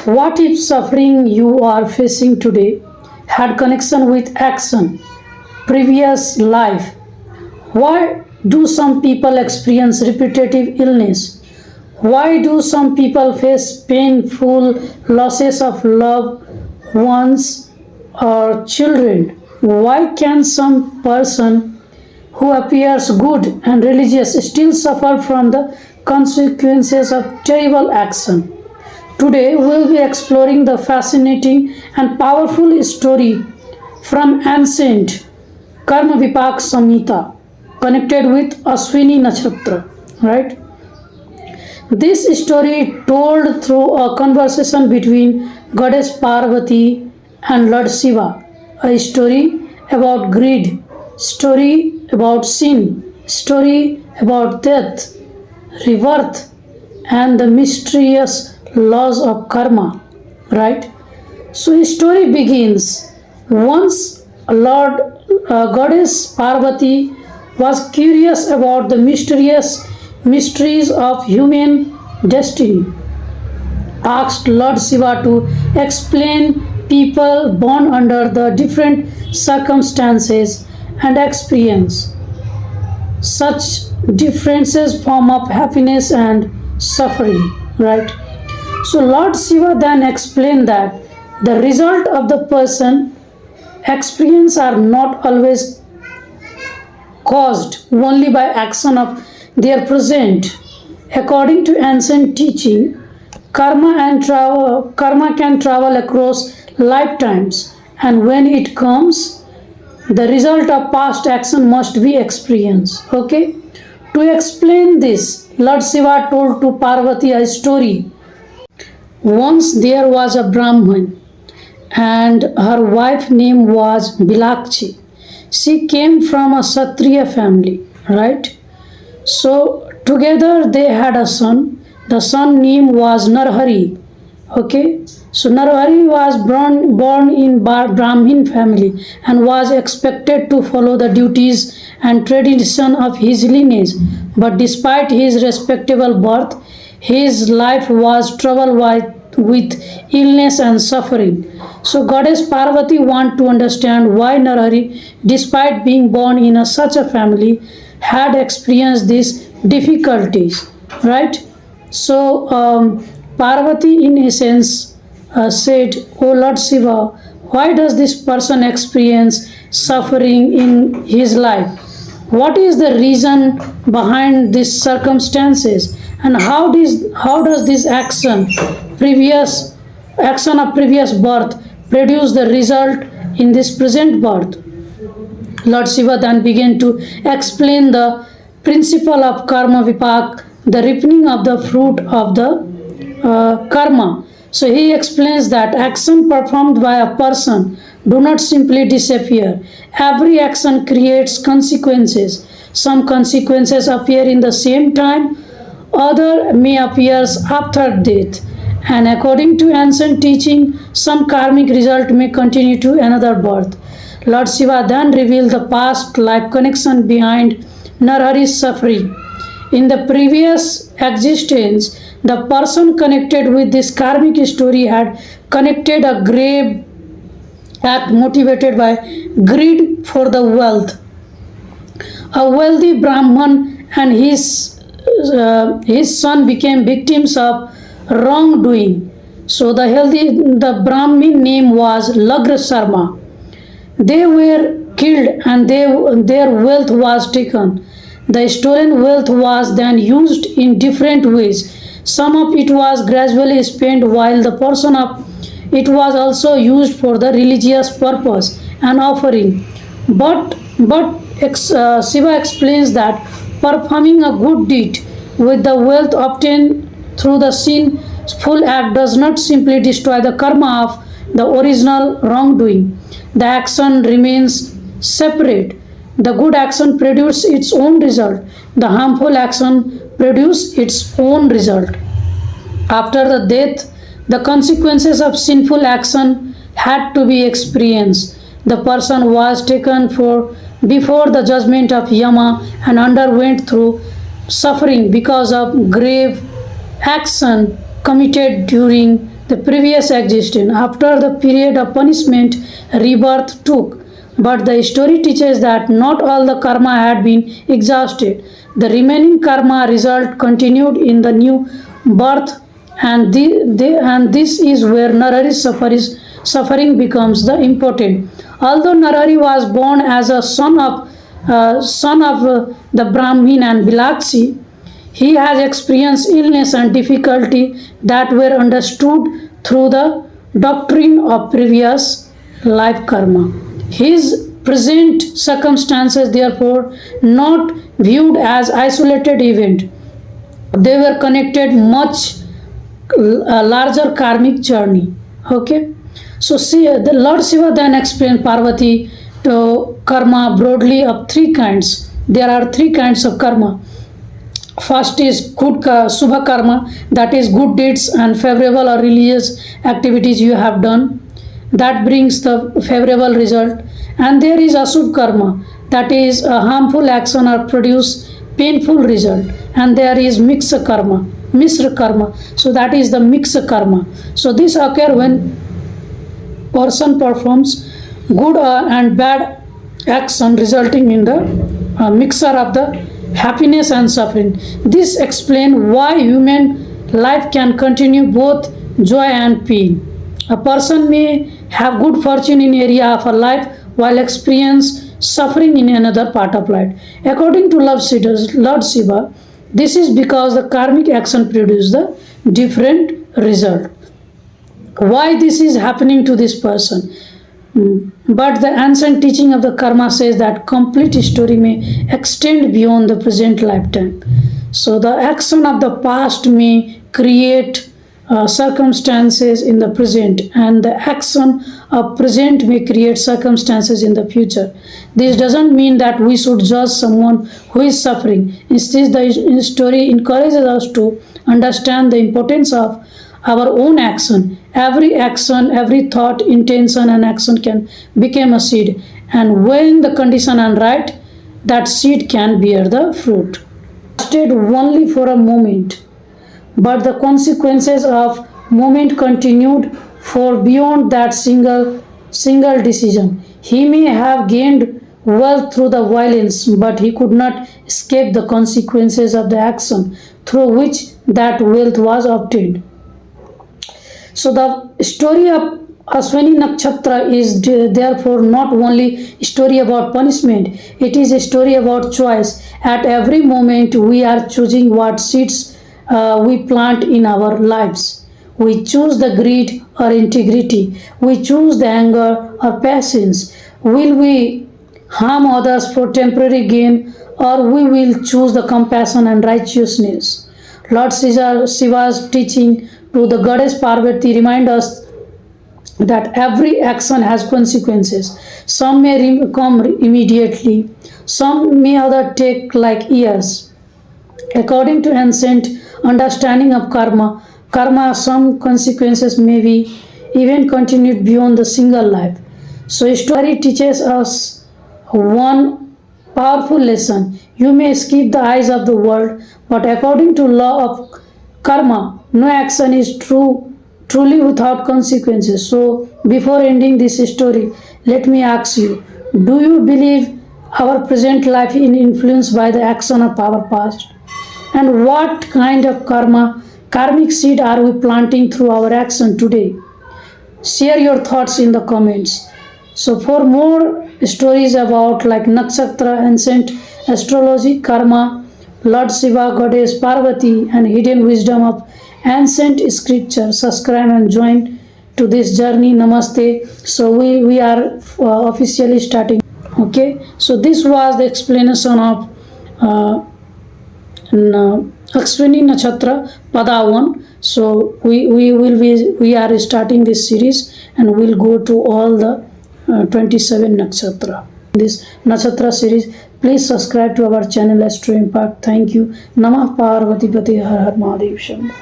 What if suffering you are facing today had connection with action, previous life? Why do some people experience repetitive illness? Why do some people face painful losses of loved ones or children? Why can some person who appears good and religious still suffer from the consequences of terrible action? Today we will be exploring the fascinating and powerful story from ancient Karma Vipak Shamita connected with Ashwini Nakshatra, right? This story told through a conversation between Goddess Parvati and Lord Shiva, a story about greed, story about sin, story about death, rebirth, and the mysterious laws of karma, right? So the story begins once Lord Goddess Parvati was curious about the mysterious mysteries of human destiny, asked Lord Shiva to explain people born under the different circumstances and experience such differences form of happiness and suffering, right? So Lord Shiva then explained that the result of the person experience are not always caused only by action of their present. According to ancient teaching, karma can travel across lifetimes, and when it comes, the result of past action must be experienced. Okay? To explain this, Lord Shiva told to Parvati a story. Once there was a Brahman and her wife name was Bilakshi. She came from a Kshatriya family, right? So together they had a son. The son name was Narhari. Okay, so Narhari was born in Brahmin family and was expected to follow the duties and tradition of his lineage. But despite his respectable birth, his life was troubled with illness and suffering. So Goddess Parvati want to understand why Narhari, despite being born in such a family, had experienced these difficulties, right? So Parvati in essence said, "O Lord Shiva, why does this person experience suffering in his life? What is the reason behind these circumstances, and how does this action of previous birth produce the result in this present birth?" Lord Shiva then began to explain the principle of karma vipak, the reaping of the fruit of the karma. So he explains that action performed by a person do not simply disappear. Every action creates consequences. Some consequences appear in the same time, other may appear after death. And according to ancient teaching, some karmic result may continue to another birth. Lord Shiva then revealed the past life connection behind Narhari's suffering. In the previous existence, the person connected with this karmic story had connected a grave act motivated by greed for the wealth. A wealthy Brahman and his son became victims of wrongdoing. So the Brahmin name was Lagra Sharma. They were killed and their wealth was taken. The stolen wealth was then used in different ways. Some of it was gradually spent, while the portion of it was also used for the religious purpose and offering. But Shiva explains that performing a good deed with the wealth obtained through the sinful act does not simply destroy the karma of the original wrongdoing. The action remains separate. The good action produces its own result. The harmful action produces its own result. After the death, the consequences of sinful action had to be experienced. The person was taken before the judgment of Yama and underwent through suffering because of grave action committed during the previous existence. After the period of punishment, rebirth took. But the story teaches that not all the karma had been exhausted. The remaining karma result continued in the new birth, and this is where Narari's suffering becomes the important. Although Narari was born as a son of the Brahmin and Bilakshi, he has experienced illness and difficulty that were understood through the doctrine of previous life karma. His present circumstances, therefore, not viewed as isolated event. They were connected much larger karmic journey. Okay, so see, the Lord Shiva then explained Parvati to karma broadly of three kinds. There are three kinds of karma. First is good subha karma, that is good deeds and favorable or religious activities you have done, that brings the favorable result. And there is asubh karma, that is a harmful action or produce painful result. And there is misra karma, so that is the mixed karma. So this occur when person performs good and bad action, resulting in the mixture of the happiness and suffering. This explains why human life can continue both joy and pain. A person may have good fortune in area of a life while experience suffering in another part of life. According to Lord Shiva, this is because the karmic action produces the different result. Why this is happening to this person? But the ancient teaching of the karma says that complete story may extend beyond the present lifetime. So the action of the past may create circumstances in the present, and the action of present may create circumstances in the future. This doesn't mean that we should judge someone who is suffering. Instead, the story encourages us to understand the importance of our own action. Every action, every thought, intention and action can become a seed, and when the condition are right, that seed can bear the fruit. Stayed only for a moment, but the consequences of moment continued for beyond that single decision. He may have gained wealth through the violence, but he could not escape the consequences of the action through which that wealth was obtained. So the story of Ashwini Nakshatra is therefore not only a story about punishment, it is a story about choice. At every moment we are choosing what seeds we plant in our lives. We choose the greed or integrity. We choose the anger or patience. Will we harm others for temporary gain, or we will choose the compassion and righteousness? Lord Shiva's teaching to the goddess Parvati remind us that every action has consequences. Some may come immediately, some may other take like years. According to ancient understanding of karma, some consequences may be even continued beyond the single life. So story teaches us one powerful lesson. You may skip the eyes of the world, but according to law of karma, no action is truly without consequences. So before ending this story, let me ask you, do you believe our present life is influenced by the action of our past? And what kind of karmic seed are we planting through our action today? Share your thoughts in the comments. So for more stories about like Nakshatra, ancient astrology, karma, Lord Shiva, Goddess Parvati, and hidden wisdom of ancient scripture, subscribe and join to this journey. Namaste. So we are officially starting. Okay. So this was the explanation of Ashwini Nakshatra Pada 1. So we are starting this series, and we'll go to all the 27 nakshatra. This nakshatra series. Please subscribe to our channel Asto Impact. Thank you. Namah Parvati Pate Har Har Mahadev Shambhu.